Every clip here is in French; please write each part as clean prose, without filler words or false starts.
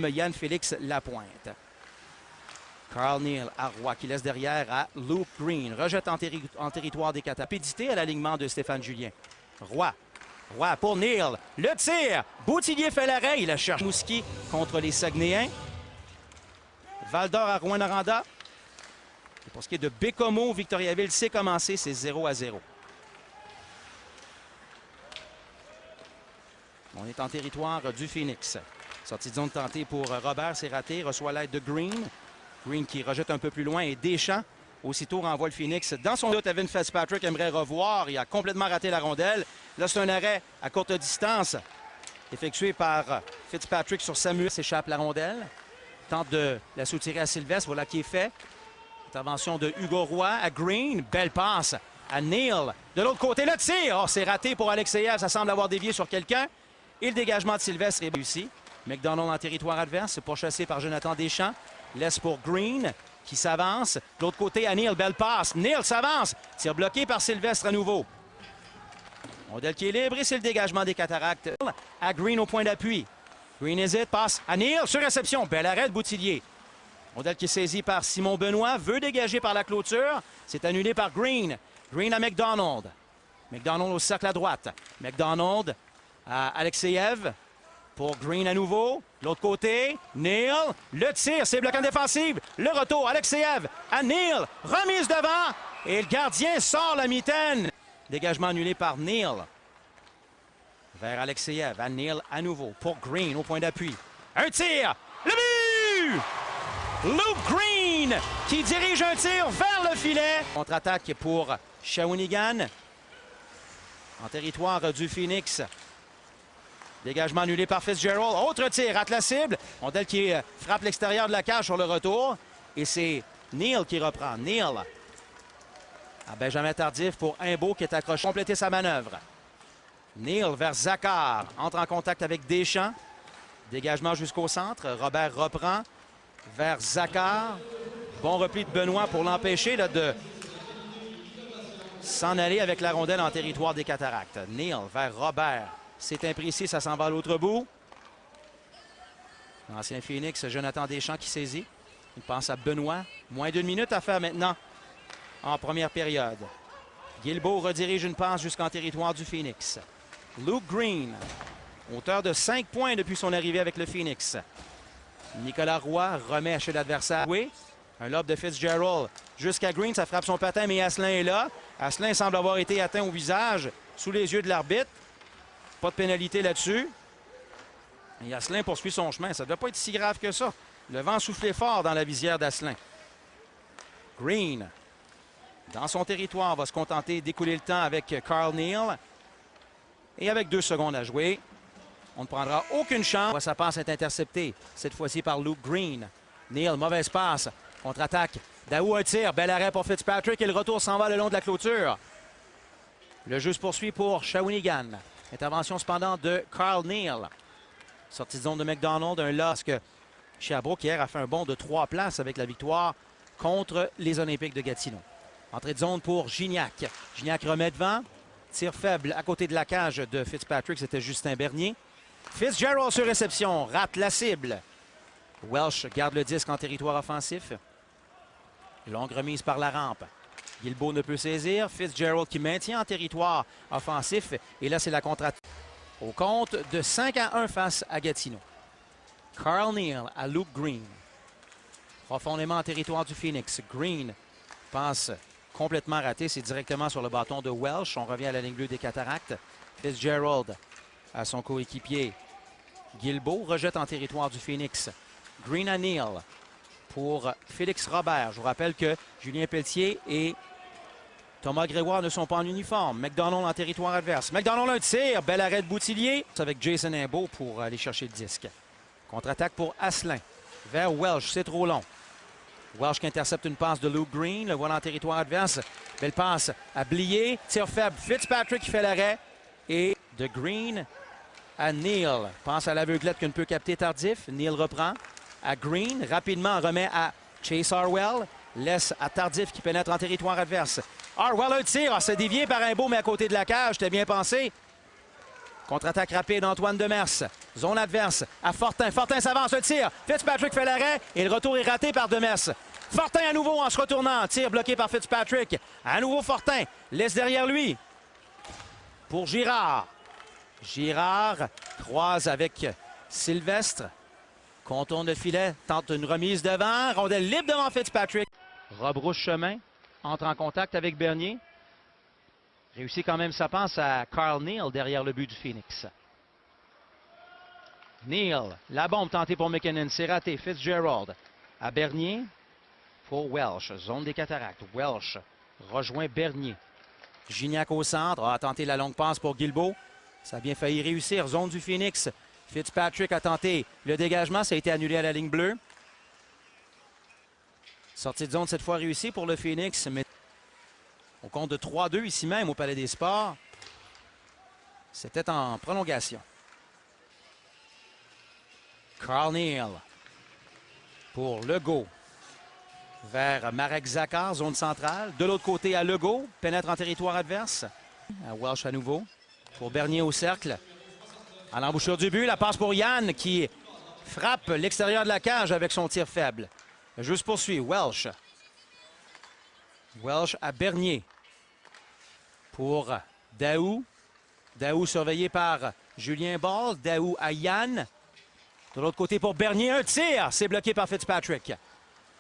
Yann-Félix Lapointe. Carl Neal à Roy qui laisse derrière à Luke Green. Rejette en territoire des Cataract. Rapidité à l'alignement de Stéphane Julien. Roy. Roy pour Neal. Le tir. Boutillier fait l'arrêt. Il a cherché Mouski contre les Saguenayens. Val-d'Or à Rouyn-Noranda. Et pour ce qui est de Bécomo, Victoriaville, c'est commencé. C'est 0-0. On est en territoire du Phoenix. Sortie de zone tentée pour Robert, c'est raté. Reçoit l'aide de Green. Green qui rejette un peu plus loin et Deschamps aussitôt renvoie le Phoenix. Dans son doute, Evan Fitzpatrick aimerait revoir. Il a complètement raté la rondelle. Là, c'est un arrêt à courte distance effectué par Fitzpatrick sur Samuel. S'échappe la rondelle. Tente de la soutirer à Sylvestre. Voilà qui est fait. Intervention de Hugo Roy à Green. Belle passe à Neal. De l'autre côté, le tir. Oh, c'est raté pour Alexeyev. Ça semble avoir dévié sur quelqu'un. Et le dégagement de Sylvestre est réussi. McDonald en territoire adverse, pourchassé par Jonathan Deschamps. Laisse pour Green, qui s'avance. De l'autre côté, à Neal, belle passe. Neal s'avance. Tir bloqué par Sylvestre à nouveau. Rondelle qui est libre et c'est le dégagement des Cataractes. À Green au point d'appui. Green hésite, passe à Neal sur réception. Bel arrêt de Boutillier. Rondelle qui est saisie par Simon Benoît. Veut dégager par la clôture. C'est annulé par Green. Green à McDonald. McDonald au cercle à droite. McDonald à Alexeyev. Pour Green à nouveau. L'autre côté, Neal. Le tir, c'est bloquant défensive. Le retour, Alexeyev à Neal. Remise devant. Et le gardien sort la mitaine. Dégagement annulé par Neal. Vers Alexeyev à Neal à nouveau. Pour Green au point d'appui. Un tir. Le but! Luke Green qui dirige un tir vers le filet. Contre-attaque pour Shawinigan. En territoire du Phoenix. Dégagement annulé par Fitzgerald. Autre tir, rate la cible. Rondelle qui frappe l'extérieur de la cage sur le retour. Et c'est Neal qui reprend. Neal à Benjamin Tardif pour Imbeau qui est accroché. Compléter sa manœuvre. Neal vers Zakar. Entre en contact avec Deschamps. Dégagement jusqu'au centre. Robert reprend vers Zakar. Bon repli de Benoît pour l'empêcher de s'en aller avec la rondelle en territoire des Cataractes. Neal vers Robert. C'est imprécis, ça s'en va à l'autre bout. L'ancien Phoenix, Jonathan Deschamps qui saisit. Il pense à Benoît. Moins d'une minute à faire maintenant en première période. Guilbeault redirige une passe jusqu'en territoire du Phoenix. Luke Green, auteur de 5 points depuis son arrivée avec le Phoenix. Nicolas Roy remet chez l'adversaire. Oui, un lob de Fitzgerald jusqu'à Green, ça frappe son patin, mais Asselin est là. Asselin semble avoir été atteint au visage sous les yeux de l'arbitre. Pas de pénalité là-dessus. Et Asselin poursuit son chemin. Ça ne doit pas être si grave que ça. Le vent soufflait fort dans la visière d'Asselin. Green, dans son territoire, va se contenter d'écouler le temps avec Carl Neal. Et avec 2 secondes à jouer, on ne prendra aucune chance. Sa passe est interceptée, cette fois-ci par Luke Green. Neal, mauvaise passe. Contre-attaque. Daou, un tir. Bel arrêt pour Fitzpatrick. Et le retour s'en va le long de la clôture. Le jeu se poursuit pour Shawinigan. Intervention cependant de Carl Neal. Sortie de zone de McDonald. Un LOSC Sherbrooke hier a fait un bond de 3 places avec la victoire contre les Olympiques de Gatineau. Entrée de zone pour Gignac. Gignac remet devant. Tir faible à côté de la cage de Fitzpatrick. C'était Justin Bernier. Fitzgerald sur réception. Rate la cible. Welsh garde le disque en territoire offensif. Longue remise par la rampe. Guilbeault ne peut saisir. Fitzgerald qui maintient en territoire offensif. Et là, c'est la contre-attaque. Au compte de 5-1 face à Gatineau. Carl Neal à Luke Green. Profondément en territoire du Phoenix. Green passe complètement raté. C'est directement sur le bâton de Welsh. On revient à la ligne bleue des Cataractes. Fitzgerald à son coéquipier. Guilbeault rejette en territoire du Phoenix. Green à Neal. Pour Félix Robert. Je vous rappelle que Julien Pelletier et Thomas Grégoire ne sont pas en uniforme. McDonald en territoire adverse. McDonald un tir. Bel arrêt de Boutillier. Avec Jason Imbeau pour aller chercher le disque. Contre-attaque pour Asselin. Vers Welsh. C'est trop long. Welsh qui intercepte une passe de Luke Green. Le voilà en territoire adverse. Belle passe à Blier. Tir faible. Fitzpatrick qui fait l'arrêt. Et de Green à Neal. Passe à l'aveuglette que ne peut capter Tardif. Neal reprend. À Green, rapidement remet à Chase Harwell, laisse à Tardif qui pénètre en territoire adverse. Harwell un tir, c'est dévié par Imbeau mais à côté de la cage, c'était bien pensé. Contre-attaque rapide d'Antoine Demers. Zone adverse à Fortin. Fortin s'avance, le tir. Fitzpatrick fait l'arrêt et le retour est raté par Demers. Fortin à nouveau en se retournant. Tir bloqué par Fitzpatrick. À nouveau Fortin. Laisse derrière lui. Pour Girard. Girard croise avec Sylvestre. Contourne le filet. Tente une remise devant. Rondelle libre devant Fitzpatrick. Rebrousse chemin. Entre en contact avec Bernier. Réussit quand même sa passe à Carl Neal derrière le but du Phoenix. Neal, la bombe tentée pour McKinnon, c'est raté. Fitzgerald à Bernier pour Welsh. Zone des Cataractes. Welsh rejoint Bernier. Gignac au centre a tenté la longue passe pour Guilbeault. Ça a bien failli réussir. Zone du Phoenix. Fitzpatrick a tenté le dégagement. Ça a été annulé à la ligne bleue. Sortie de zone cette fois réussie pour le Phoenix. Mais au compte de 3-2 ici même au Palais des Sports. C'était en prolongation. Carl Neal pour Legault vers Marek Zakar, zone centrale. De l'autre côté à Legault, pénètre en territoire adverse. À Welsh à nouveau pour Bernier au cercle. À l'embouchure du but, la passe pour Yann qui frappe l'extérieur de la cage avec son tir faible. Le jeu se poursuit. Welsh. Welsh à Bernier. Pour Daou. Daou surveillé par Julien Ball. Daou à Yann. De l'autre côté pour Bernier, un tir. C'est bloqué par Fitzpatrick.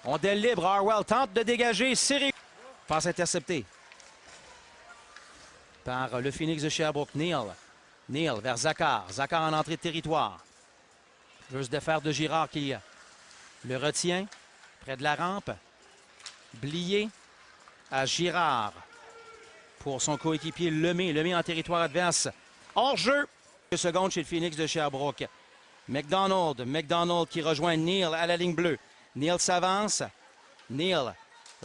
Rondelle libre. Harwell tente de dégager. Série. Passe interceptée par le Phoenix de Sherbrooke. Neal. Neal vers Zakar. Zakar en entrée de territoire. Juste de faire de Girard qui le retient. Près de la rampe. Blier à Girard. Pour son coéquipier Lemay. Lemay en territoire adverse. Hors-jeu. 2 secondes chez le Phoenix de Sherbrooke. McDonald. McDonald qui rejoint Neal à la ligne bleue. Neal s'avance. Neal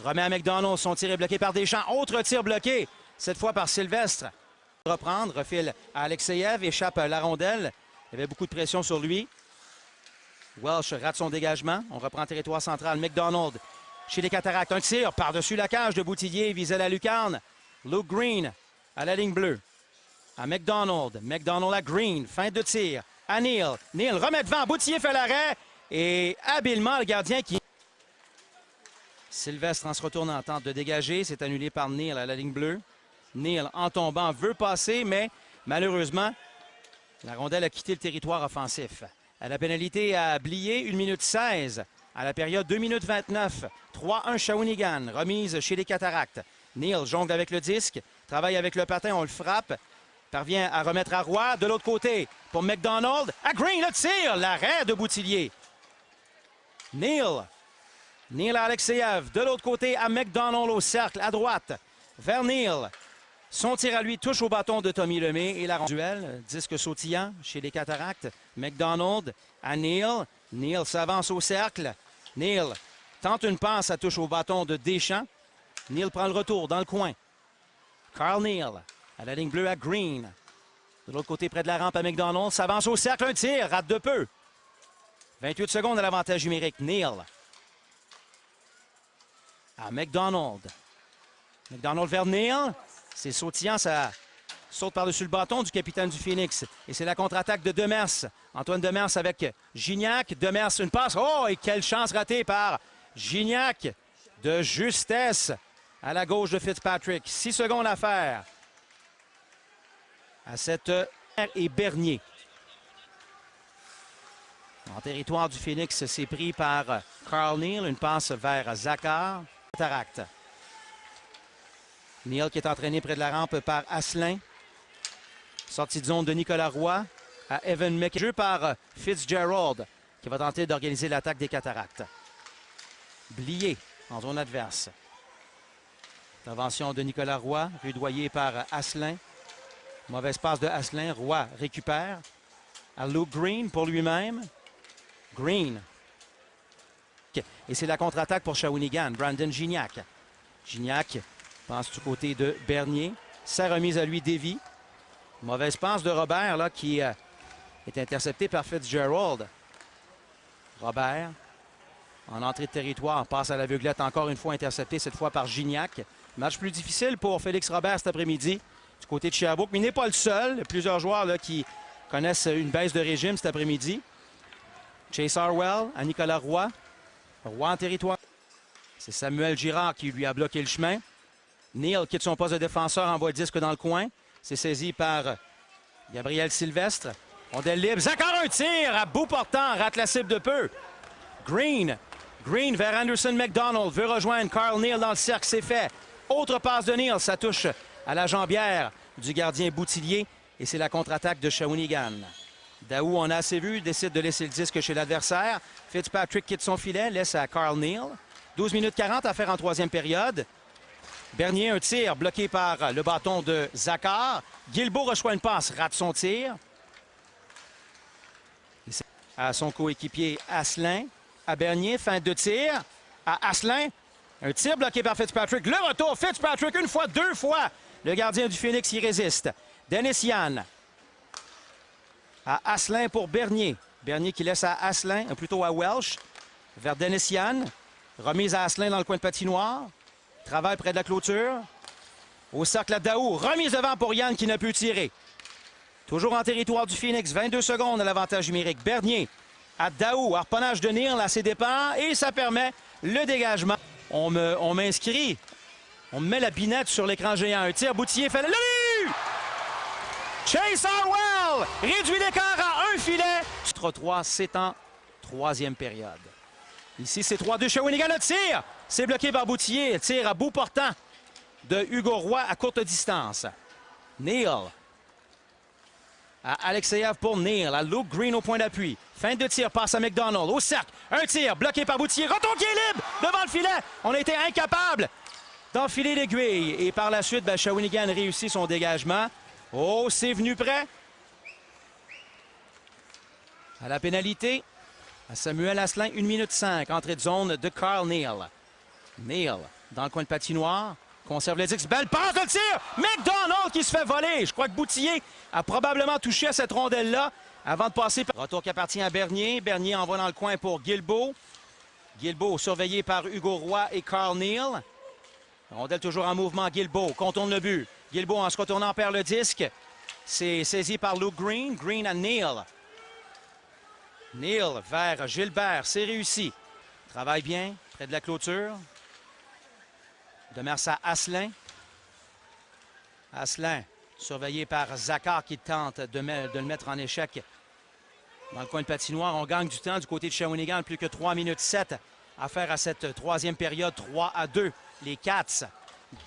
remet à McDonald. Son tir est bloqué par Deschamps. Autre tir bloqué. Cette fois par Sylvestre. Reprendre. Refile à Alexeyev. Échappe à la rondelle. Il y avait beaucoup de pression sur lui. Welsh rate son dégagement. On reprend territoire central. McDonald chez les Cataractes. Un tir par-dessus la cage de Boutillier. Visait la lucarne. Luke Green à la ligne bleue. À McDonald. McDonald à Green. Fin de tir. À Neal. Neal remet devant. Boutillier fait l'arrêt. Et habilement, le gardien qui... Sylvestre en se retournant tente de dégager. C'est annulé par Neal à la ligne bleue. Neal, en tombant, veut passer, mais malheureusement, la rondelle a quitté le territoire offensif. À la pénalité à Blier, 1 minute 16. À la période, 2 minutes 29. 3-1 Shawinigan. Remise chez les Cataractes. Neal jongle avec le disque. Travaille avec le patin, on le frappe. Parvient à remettre à Roy. De l'autre côté, pour McDonald. À Green, le tir. L'arrêt de Boutillier. Neal. Neal à Alexeyev. De l'autre côté, à McDonald au cercle. À droite, vers Neal. Son tir à lui touche au bâton de Tommy Lemay et la duel. Disque sautillant chez les Cataractes. McDonald à Neal. Neal s'avance au cercle. Neal tente une passe, ça touche au bâton de Deschamps. Neal prend le retour dans le coin. Carl Neal à la ligne bleue à Green. De l'autre côté, près de la rampe à McDonald. S'avance au cercle, un tir, rate de peu. 28 secondes à l'avantage numérique. Neal à McDonald. McDonald vers Neal. C'est sautillant, ça saute par-dessus le bâton du capitaine du Phoenix. Et c'est la contre-attaque de Demers. Antoine Demers avec Gignac. Demers, une passe. Oh, et quelle chance ratée par Gignac de justesse à la gauche de Fitzpatrick. 6 secondes à faire à cette et Bernier. En territoire du Phoenix, c'est pris par Carl Neal. Une passe vers Zakar. Cataracte. Neal qui est entraîné près de la rampe par Asselin. Sortie de zone de Nicolas Roy à Evan McKinnon. Jeu par Fitzgerald qui va tenter d'organiser l'attaque des Cataractes. Blier en zone adverse. Intervention de Nicolas Roy, rudoyé par Asselin. Mauvaise passe de Asselin. Roy récupère. À Luke Green pour lui-même. Green. Et c'est la contre-attaque pour Shawinigan. Brandon Gignac. Gignac passe du côté de Bernier. Sa remise à lui Davy. Mauvaise passe de Robert là, qui est intercepté par Fitzgerald. Robert en entrée de territoire. Passe à l'aveuglette encore une fois intercepté, cette fois par Gignac. Match plus difficile pour Félix Robert cet après-midi. du côté de Sherbrooke, mais il n'est pas le seul. Il y a plusieurs joueurs là, qui connaissent une baisse de régime cet après-midi. Chase Harwell à Nicolas Roy. Roy en territoire. C'est Samuel Girard qui lui a bloqué le chemin. Neal quitte son poste de défenseur, envoie le disque dans le coin. C'est saisi par Gabriel Sylvestre. Rondelle libre. Zachar, un tir à bout portant. Rate la cible de peu. Green vers Anderson McDonald. Veut rejoindre Carl Neal dans le cercle. C'est fait. Autre passe de Neal. Ça touche à la jambière du gardien Boutillier. Et c'est la contre-attaque de Shawinigan. Daou, on a assez vu, décide de laisser le disque chez l'adversaire. Fitzpatrick quitte son filet, laisse à Carl Neal. 12 minutes 40 à faire en troisième période. Bernier, un tir bloqué par le bâton de Zachar. Guilbeault reçoit une passe, rate son tir. À son coéquipier Asselin. À Bernier, fin de tir. À Asselin, un tir bloqué par Fitzpatrick. Le retour, Fitzpatrick, une fois, deux fois. Le gardien du Phoenix y résiste. Dennis Yann. À Asselin pour Bernier. Bernier qui laisse à Asselin, plutôt à Welsh. Vers Dennis Yann. Remise à Asselin dans le coin de patinoire. Travail près de la clôture. Au cercle à Daou. Remise devant pour Yann qui n'a pu tirer. Toujours en territoire du Phoenix. 22 secondes à l'avantage numérique. Bernier à Daou. Harponnage de Neal à ses dépens. Et ça permet le dégagement. On m'inscrit. On me met la binette sur l'écran géant. Un tir. Boutillier fait le but! Chase Harwell réduit l'écart à un filet. 3-3, c'est en troisième période. Ici, c'est 3-2 Shawinigan. Le tir, c'est bloqué par Boutillier. Tir à bout portant de Hugo Roy à courte distance. Neal. À Alexeyev pour Neal. À Luke Green au point d'appui. Fin de tir, passe à McDonald. Au cercle. Un tir bloqué par Boutillier. Retour qui est libre devant le filet. On a été incapable d'enfiler l'aiguille. Et par la suite, Shawinigan réussit son dégagement. Oh, c'est venu près. À la pénalité, à Samuel Asselin, 1 minute 5. Entrée de zone de Carl Neal. Neal, dans le coin de patinoire, conserve le disque. Belle passe de tir. McDonald qui se fait voler. Je crois que Boutillier a probablement touché à cette rondelle-là avant de passer. Retour qui appartient à Bernier. Bernier envoie dans le coin pour Guilbeault. Guilbeault surveillé par Hugo Roy et Carl Neal. Rondelle toujours en mouvement. Guilbeault contourne le but. Guilbeault, en se retournant, perd le disque. C'est saisi par Luke Green. Green à Neal. Neal vers Gilbert. C'est réussi. Travaille bien près de la clôture. Demeure ça Asselin. Asselin, surveillé par Zachar qui tente de le mettre en échec dans le coin de patinoire. On gagne du temps du côté de Shawinigan. Plus que 3 minutes 7 à faire à cette troisième période. 3-2. Les Cats.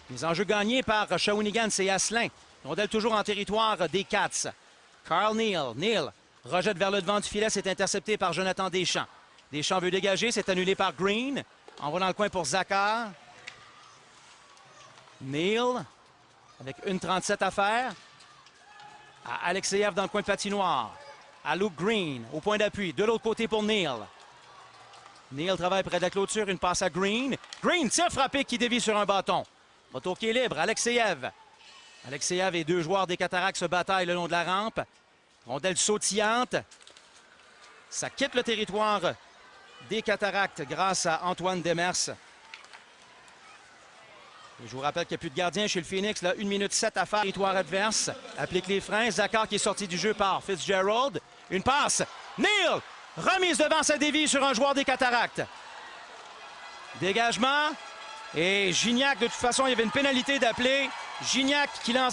Les enjeux gagnés par Shawinigan, c'est Asselin. Rondelle toujours en territoire des Cats. Carl Neal. Neal rejette vers le devant du filet. C'est intercepté par Jonathan Deschamps. Deschamps veut dégager. C'est annulé par Green. Envoie dans le coin pour Zachar. Neal avec 1:37 à faire. À Alexeyev dans le coin de patinoire. À Luke Green au point d'appui. De l'autre côté pour Neal. Neal travaille près de la clôture. Une passe à Green. Green, tir frappé qui dévie sur un bâton. Retour qui est libre. Alexeyev. Alexeyev et deux joueurs des Cataractes se bataillent le long de la rampe. Rondelle sautillante. Ça quitte le territoire des Cataractes grâce à Antoine Demers. Et je vous rappelle qu'il n'y a plus de gardien chez le Phoenix. Là, 1 minute 7 à faire. Territoire adverse. Applique les freins. Zachar qui est sorti du jeu par Fitzgerald. Une passe. Neal. Remise devant sa dévie sur un joueur des Cataractes. Dégagement. Et Gignac, de toute façon, il y avait une pénalité d'appeler. Gignac qui lance.